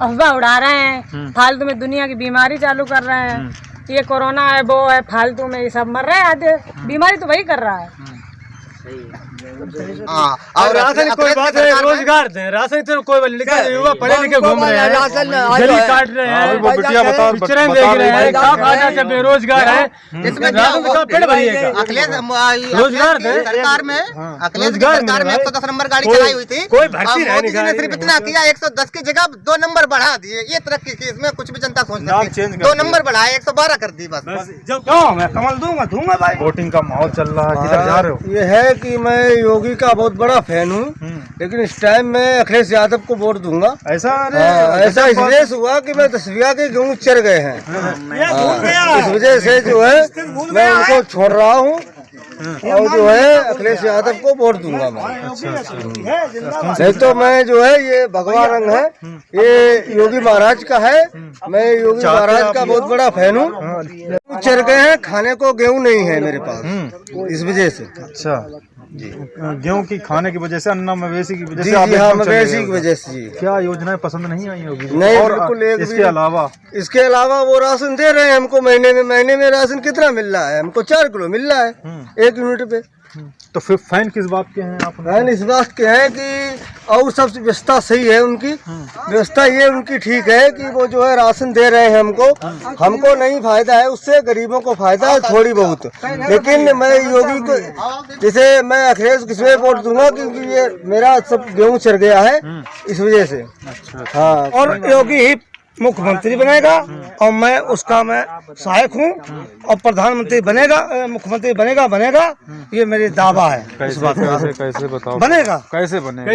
अफवाह उड़ा रहे हैं, फालतू में दुनिया की बीमारी चालू कर रहे हैं। ये कोरोना है, वो है, फालतू में ये सब मर रहे हैं आधे। बीमारी तो वही कर रहा है। और राशन कोई बात है, रोजगार दें, राशन तो कोई लिखा युवा पढ़े लिखे घूम रहे हैं, गली काट रहे हैं, पिक्चरें देख रहे हैं, क्या फायदा जब बेरोजगार है। राशन का पेड़ भरिएगा, रोजगार दे। सरकार में सरकार में 110 नंबर गाड़ी चलाई हुई थी, कोई भर्ती मोदी जी ने सिर्फ इतना किया 110 की जगह 2 नंबर बढ़ा दिए। ये तरक्की की, इसमें कुछ भी जनता सोच सकती है। 2 नंबर बढ़ाए 112 कर दी बस। मैं कमल दूंगा भाई। वोटिंग का माहौल चल रहा है, किधर जा रहे हो? ये है कि मैं योगी का बहुत बड़ा फैन हूँ, लेकिन इस टाइम मैं अखिलेश यादव को वोट दूंगा। ऐसा ऐसा इसलिए हुआ कि मैं 10 के गेहूँ चढ़ गए हैं, इस वजह से जो है मैं उनको छोड़ रहा हूँ और जो है अखिलेश यादव को वोट दूंगा मैं। नहीं तो मैं जो है ये भगवा रंग है, ये योगी महाराज का है। मैं योगी महाराज का बहुत बड़ा फैन हूँ। चढ़ गए हैं, खाने को गेहूँ नहीं है मेरे पास, इस वजह से। अच्छा जी, गेहूँ की खाने की वजह से, अन्ना मवेशी की वजह से, हाँ मवेशी की वजह से। क्या योजनाएं पसंद नहीं आई होगी? नहीं, और बिल्कुल। इसके अलावा वो राशन दे रहे हैं हमको महीने में राशन कितना मिल रहा है? हमको 4 किलो मिल रहा है 1 यूनिट पे। तो फिर फैन किस बात के हैं आप? फैन इस बात के हैं कि और सब व्यवस्था सही है उनकी। व्यवस्था ये उनकी ठीक है कि वो जो है राशन दे रहे हैं हमको नहीं फायदा है उससे, गरीबों को फायदा है थोड़ी बहुत। लेकिन मैं योगी को, जैसे मैं अखिलेश किसमें वोट दूंगा क्योंकि ये मेरा सब गेहूँ चढ़ गया है, इस वजह से। हाँ, और योगी ही मुख्यमंत्री बनेगा और मैं उसका सहायक हूँ, और प्रधानमंत्री बनेगा, मुख्यमंत्री बनेगा, ये मेरी दावा है। कैसे बताओ? बनेगा, कैसे बनेगा?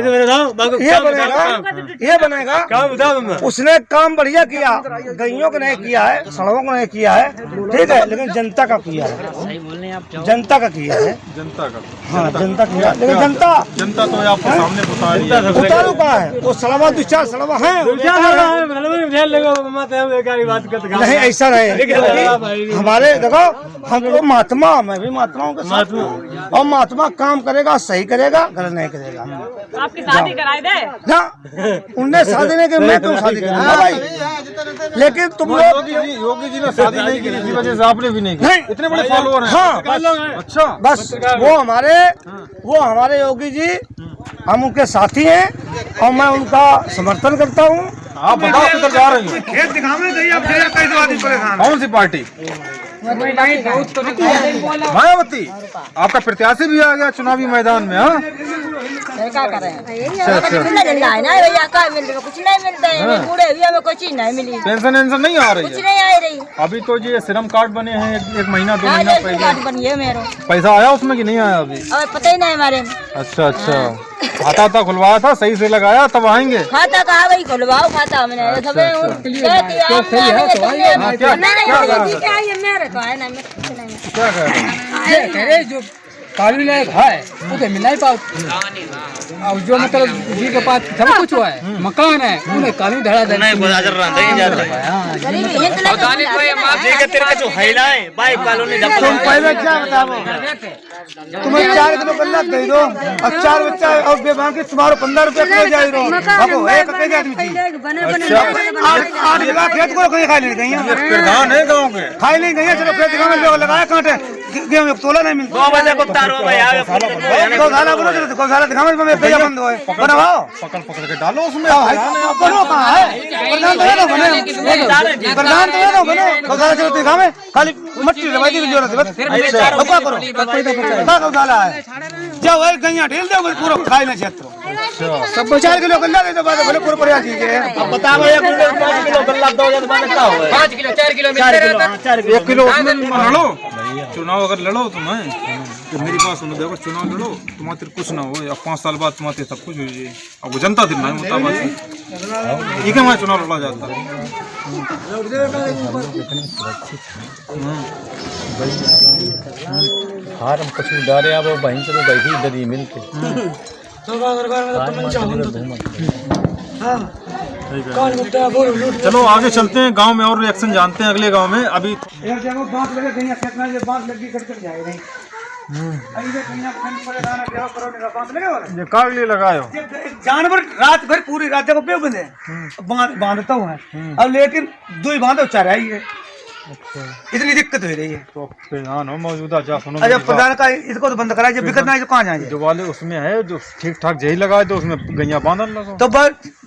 ये बनेगा। उसने काम बढ़िया किया, गईयों को नहीं किया है, सड़कों को नहीं किया है, ठीक है, लेकिन जनता का किया है। जनता का किया है, जनता का। हाँ, जनता किया, लेकिन जनता तो आपको सामने उतारू का है। वो सड़वा 2-4 सड़वा है, नहीं ऐसा नहीं। हमारे देखो, हम लोग महात्मा, मैं भी महात्माओं के साथ हूँ, और महात्मा काम करेगा, सही करेगा, गलत नहीं करेगा। आपकी शादी कराई दे ना, उनने शादी नहीं की, मैं क्यों शादी करूँगा भाई? लेकिन तुम लोग, योगी जी ने शादी नहीं की, इसी वजह से आपने भी नहीं की। इतने बड़े फॉलोअर हैं। हाँ, अच्छा, बस वो हमारे योगी जी, हम उनके साथी हैं और मैं उनका समर्थन करता हूँ। आप बताओ किधर जा रही हैं? खेत दिखाने चाहिए, आप कैसे आदमी परेशान। कौन सी पार्टी? मायावती। आपका प्रत्याशी भी आ गया चुनावी मैदान में। हाँ, क्या करें? कुछ नहीं मिलता है, बूढ़े हुए हमें कोई चीज नहीं मिली। पेंशन नहीं आ रही है? कुछ नहीं आ रही। अभी तो ये श्रम कार्ड बने हैं, एक महीना 2 महीना पहले बनी है मेरा। पैसा आया उसमें कि नहीं आया अभी? पता ही नहीं हमारे। अच्छा, खाता खुलवाया था, सही से लगाया, तब आएंगे। खाता कहा भाई, खुलवाओ खाता हमने। क्या कह रहे जो कानूनी लायक है उसे मिल नहीं पाओ, और जो मतलब जी के पास सब कुछ हुआ है, मकान है, उन्हें कानूनी धड़ा दे नहीं तुम पहले क्या बताओ? तुम्हें 4 किलो गल्ला दे दो और 4 बच्चा और बेबान के तुम्हारे 15 रुपए किलो जा रही हो। एक अकेले आदमी थी, 8 लाख खेत को कहीं खाई नहीं गई, प्रधान है गाँव के, खाई नहीं गई। चलो खेत दिखा में लोग लगाया कांटे, गेहूं में तोला नहीं मिलता। गौशाला बोलो, गौशाला दिखा में बंद हुआ है, बनवाओ, पकड़ के डालो उसमें। बनो कहाँ है? प्रधान तो बने, गौशाला चलो दिखा में खाली मट्टी रवायती की जरूरत है बस। क्या करो, क्या गौशाला है? जब वही गैया ढील दो पूरा खाई ना क्षेत्र सब 4 किलो गल्ला दे दो, बोले पूरा बढ़िया चीज है। अब बताओ 5 किलो गल्ला 2 क्या होगा? 5 किलो 4 किलो मिलते रहता है। 1 किलो उसमें लड़ो। चुनाव अगर लड़ो तुम्हें, तो मेरी बात सुनो, देखो चुनाव लड़ो, तुम्हारे कुछ ना हो, 5 साल बाद तुम्हारे सब कुछ हो जाए। अब जनता दिन ना मुताबिक ठीक है, मैं चुनाव लड़ा जाता है। फार्म कुछ डाले अब वहीं चलो बैठी दरी मिलके चलो आगे चलते हैं, गांव में और रिएक्शन जानते हैं अगले गांव में। अभी ये काग लिए लगाए हो? जानवर रात भर पूरी रात देखो बेबंद है बांधता हूँ अब, लेकिन दो ही बांधो चार आई है। इतनी दिक्कत हो रही है। तो प्रधान हो मौजूदा जा सुनो, अच्छा प्रधान का इसको तो बंद करा, जब बिकट नहीं तो कहाँ जाएंगे? जो वाले उसमें है जो ठीक ठाक जही लगाए तो उसमें गैया बांधन लगो। तो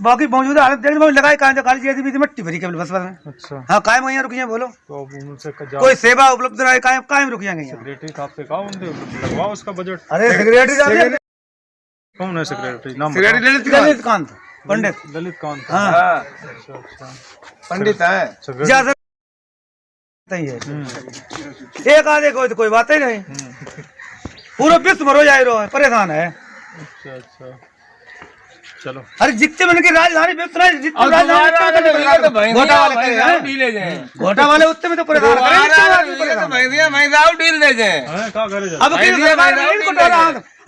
बाकी मौजूदा हालत देख लगाए कहाँ तो खाली जैसी भी मट्टी भरी केवल बस में। अच्छा, हाँ कायम वहीं रुक जाए बोलो, तो उनसे कोई सेवा उपलब्ध रहे कायम रुक जाएंगे। सेक्रेटरी साहब से कहा उनसे लगवाओ उसका बजट। अरे सेक्रेटरी कौन है सेक्रेटरी? नाम ललित कांत पंडित। ललित कांत। हाँ अच्छा पंडित है एक आधे कोई बात ही नहीं, पूरा विश्व मरो जाए रो परेशान है। अच्छा अच्छा, चलो। अरे जितने मन की राजधानी घोटा वाले उतने में तो परेशान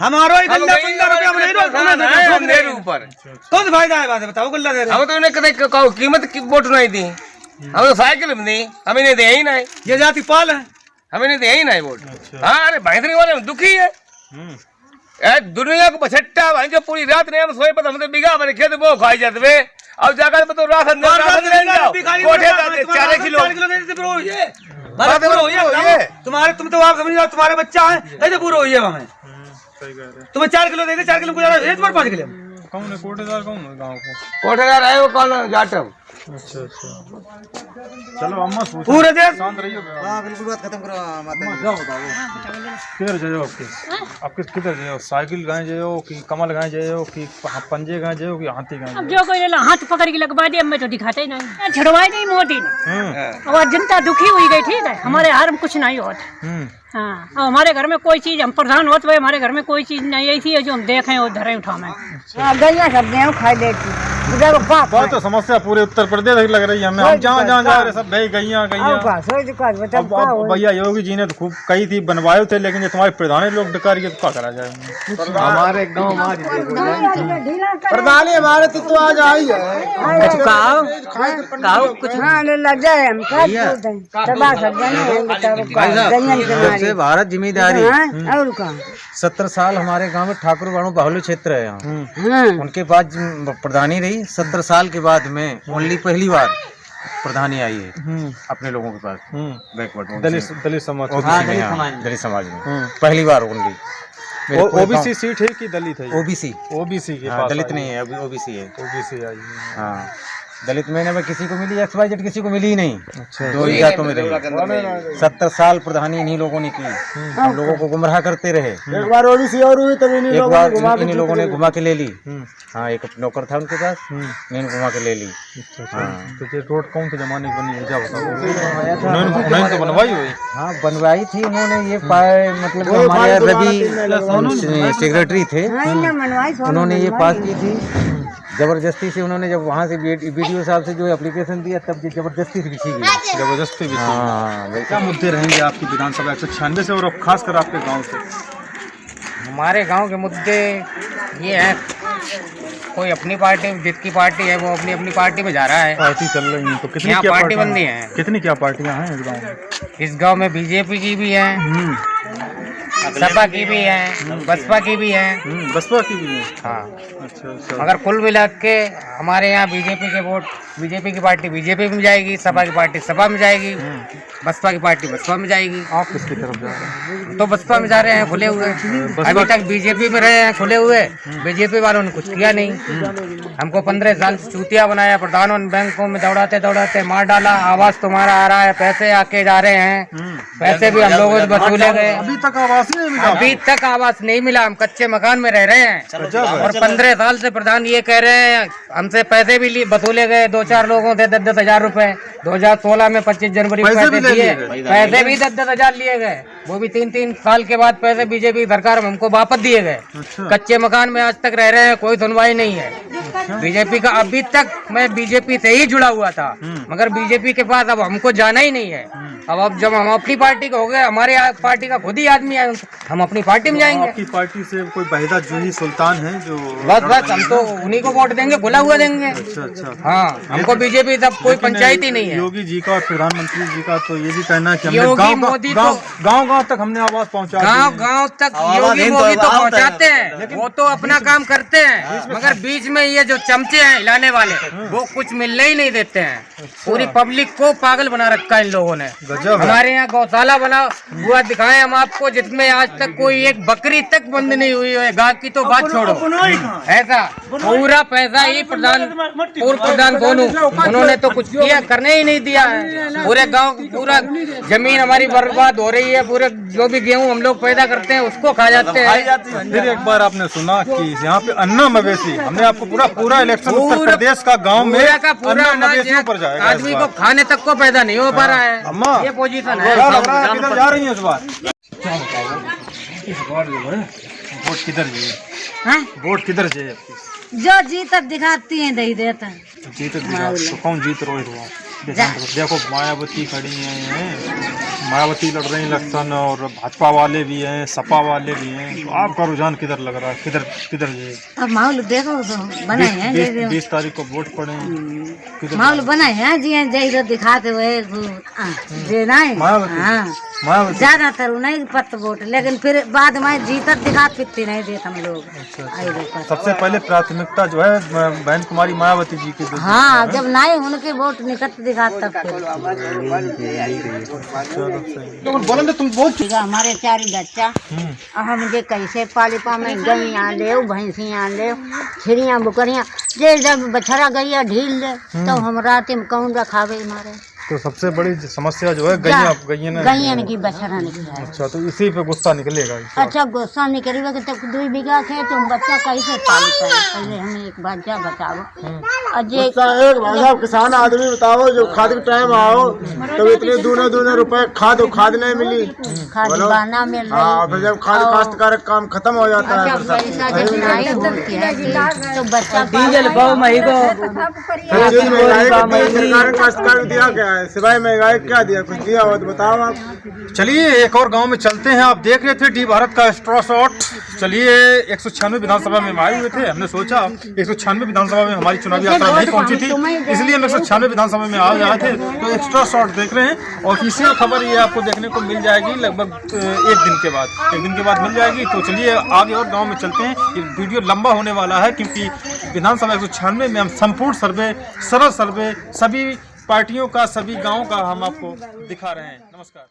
हमारा ही गल्ला 15 रुपया कौन फायदा है? बात बताओ गल्ला दे हम तो उन्हें कदे कीमत की बोट नहीं दी, हम तो साइकिल में दी, हमें नहीं दे ही नहीं। ये जाति पाल है, हमें नहीं दे ही नहीं वोट। हाँ अरे भैंसरी वाले दुखी है, दुनिया को बछट्टा भाई जो पूरी रात नहीं हम सोए पर हमने बिगा भरे खेत वो खाई जाते वे। अब जाकर तो राशन कोठे 4 किलो तुम्हारे तुम तो आप समझ जाओ तुम्हारे बच्चा है ऐसे पूरा हो हमें तुम्हें 4 किलो दे दे, 4 किलो गुजारा 5 किलो। कौन है कोटेदार? कौन है गाँव को? कोठेदार है वो कौन जाटव। अच्छा अच्छा, चलो अम्मा पूरे देश शांत रहिए। बिल्कुल बात खत्म करो माता। जाओ बताओ किधर जाओ? आपके किधर जाओ? साइकिल गाय जाओ कि कमल गाय जाओ कि पंजे गाय जाओ कि हाथी गाय? अब जो कोई हाथ पकड़ के लगवा दिया मैं तो दिखाते ही नहीं, छुड़वाई नहीं मोदी ने। और जनता दुखी हुई गई, ठीक है हमारे हार में कुछ नहीं होता। हाँ अब हमारे घर में कोई चीज हम प्रधान होते हुए हमारे घर में कोई चीज नहीं आई थी जो हम देखें और धरे उठावे। गैया सब गेहूँ खा लेती बहुत तो समस्या पूरे उत्तर प्रदेश लग रही है हमें। हम जहाँ जहाँ जा रहे सब भाई गैया भैया योगी जी ने तो खूब कही थी बनवाए थे, लेकिन ये तुम्हारे प्रधानी लोग डका रही है तो क्या करा जाए? हमारे गाँव प्रधानी हमारे तो आज आई है कुछ लग जाए जब से भारत जिम्मेदारी 70 साल हमारे गांव में ठाकुर बाणु बाहुल्य क्षेत्र है यहाँ, उनके पास प्रधानी रही 70 साल के बाद में ओनली पहली बार प्रधानी आई है अपने लोगों के पास बैकवर्ड दलित समाज दलित समाज में पहली बार ओनली। ओबीसी सीट है कि दलित है? ओबीसी के पास दलित नहीं है, अभी ओबीसी है। ओबीसी आई। हाँ दलित में किसी को मिली XYZ किसी को मिली ही नहीं। अच्छा, 2 ही जातों में रही। 70 साल प्रधानी इन्हीं लोगों ने की, हम लोगों को गुमराह करते रहे। एक बार ओबीसी और हुई तब एक बार इन्हीं लोगों ने घुमा के ले ली। हाँ एक नौकर था उनके पास, इन्हें घुमा के ले ली। तो ये रोड कौन से जमाने की बनी है? उन्होंने तो बनवाई हुई। हाँ बनवाई थी उन्होंने। ये मतलब हमारे रवि सेक्रेटरी थे, उन्होंने ये पास की थी जबरदस्ती से। उन्होंने जब वहाँ से BDO साहब से जो एप्लीकेशन दिया तब जबरदस्ती से बिछी गई। जबरदस्ती बिछी। हाँ क्या मुद्दे रहेंगे आपकी विधानसभा 196 से और खासकर आपके गांव से? हमारे गांव के मुद्दे ये हैं, कोई अपनी पार्टी जिसकी पार्टी है वो अपनी अपनी पार्टी में जा रहा है। पार्टी चल रही है तो कितनी यहाँ क्या पार्टी बंदी है? कितनी क्या पार्टियां हैं इस गाँव में? इस गांव में बीजेपी की भी है, सपा की भी है, बसपा की भी है। बसपा की भी है? हाँ अच्छा। मगर कुल मिला के हमारे यहाँ बीजेपी के वोट, बीजेपी की पार्टी बीजेपी में जाएगी, सपा की पार्टी सपा में जाएगी, बसपा की पार्टी बसपा में जाएगी। आप किसकी तरफ जा रहे हैं? तो बसपा में जा रहे हैं खुले हुए। अभी तक बीजेपी में रहे हैं खुले हुए, बीजेपी वालों ने कुछ किया नहीं। हमको 15 साल से चूतिया बनाया, प्रधानों ने बैंकों में दौड़ाते दौड़ाते मार डाला। आवास तुम्हारा आ रहा है, पैसे आके जा रहे हैं, पैसे भी हम लोगों से वसूले गए। अभी तक आवास नहीं मिला? अभी तक आवास नहीं मिला, हम कच्चे मकान में रह रहे हैं। और 15 साल से प्रधान ये कह रहे हैं हमसे पैसे भी वसूले गए। 2-4 लोगों से 10-10 हजार रुपए 2016 में 25 जनवरी को पैसे दिए, पैसे भी 10-10 हजार लिए गए। वो भी 3-3 साल के बाद पैसे बीजेपी सरकार में हमको वापस दिए गए। कच्चे मकान में आज तक रह रहे हैं, कोई सुनवाई नहीं है। बीजेपी का अभी तक मैं बीजेपी से ही जुड़ा हुआ था, मगर बीजेपी के पास अब हमको जाना ही नहीं है। अब जब हम अपनी पार्टी के हो गए, हमारे पार्टी का खुद ही आदमी है, हम अपनी पार्टी में जाएंगे। आपकी पार्टी से कोई बहिदा जूही सुल्तान है जो बस हम तो उन्हीं को वोट देंगे, खुला हुआ देंगे। अच्छा हाँ, हमको बीजेपी तब कोई पंचायत ही नहीं है। योगी जी का और प्रधानमंत्री जी का तो ये भी कहना है कि हमने योगी मोदी गाँव तक हमने आवाज पहुँचा, गाँव तक योगी मोदी तो पहुँचाते हैं, वो तो अपना काम करते हैं, मगर बीच में ये जो चमचे हैं हिलाने वाले, वो कुछ मिलने ही नहीं देते हैं। पूरी पब्लिक को पागल बना रखा है इन लोगों ने। हमारे यहाँ गौशाला बना हुआ दिखाएं हम आपको, जिसमें आज तक कोई एक बकरी तक बंद नहीं हुई है। गाय की तो बात छोड़ो, ऐसा पूरा पैसा ही पूर्व प्रधान सोनू, उन्होंने तो कुछ किया करने ही नहीं दिया है। पूरे गांव पूरा जमीन हमारी बर्बाद हो रही है, पूरे जो भी गेहूं हम लोग पैदा करते हैं उसको खा जाते हैं। फिर एक बार आपने सुना कि यहाँ पे अन्ना मवेशी, हमने आपको पूरा इलेक्शन उत्तर प्रदेश का गाँव में पूरा मवेशियों पर जाएगा, आदमी को खाने तक को पैदा नहीं हो पा रहा है। अम्मा ये पोजीशन है। किधर जा रही है इस बार? वोट किधर जाए? वोट किधर जाए? जो जीत दिखाती है दही देता है। जीत तो कौन जीत रोहित हुआ? देखो मायावती खड़ी हैं, मायावती लड़ रही इलेक्शन, और भाजपा वाले भी हैं, सपा वाले भी हैं। तो आपका रुझान किधर लग रहा है? किधर जाए? अब माहौल देखो तो बनाए हैं, 20 तारीख को वोट पड़े, माहौल बनाए हैं जी जय दिखाते हुए देना है। हाँ, ज्यादातर नहीं पत वोट, लेकिन फिर बाद में जीतत दिखा पित्ती नहीं देते हम लोग। सबसे पहले प्राथमिकता जो है बहन कुमारी मायावती जी की। हाँ, जब नहीं उनके वोट निकट दिखा तब बोलो तुम बोल। हमारे 4 बच्चा, हम जे कैसे पालिपा में गैया ले, भैंसियाँ ले, छिड़ियाँ बुकरियाँ, जे जब बछड़ा गैया ढील ले तो हम रात में कौन रखावे हमारे। तो सबसे बड़ी समस्या जो है गैया की बछड़ा निकला। अच्छा, तो इसी पे गुस्सा निकलेगा। अच्छा, गुस्सा निकलेगा कि तब 2 बीघा खेत तुम बच्चा कैसे पाल पाए? पहले हमें एक बात जा बताओ। एक किसान आदमी बताओ, जो खाद के टाइम आओ तो इतने दूने रुपए खाद नहीं मिली, खाद बहाना मिल रहा है। फिर जब खाद काश्तकार काम खत्म हो जाता है तो बच्चा डीजल भाव काश्तकार दिया क्या है? सिवाय महंगाई क्या दिया? कुछ दिया हो तो बताओ आप। चलिए एक और गांव में चलते हैं। आप देख रहे थे डी भारत का स्ट्रॉ शॉट। चलिए 196 विधानसभा में आए हुए थे, हमने सोचा 196 विधानसभा में हमारी चुनावी यात्रा नहीं पहुंची थी, इसलिए हम 196 विधानसभा में आए थे। तो एक्स्ट्रा शॉट देख रहे हैं। ऑफिशियल खबर ये आपको देखने को मिल जाएगी लगभग 1 दिन के बाद मिल जाएगी। तो चलिए आगे और गाँव में चलते हैं। ये वीडियो लंबा होने वाला है क्योंकि विधानसभा 196 में हम संपूर्ण सर्वे, सरल सर्वे, सभी पार्टियों का, सभी गाँव का हम आपको दिखा रहे हैं। नमस्कार।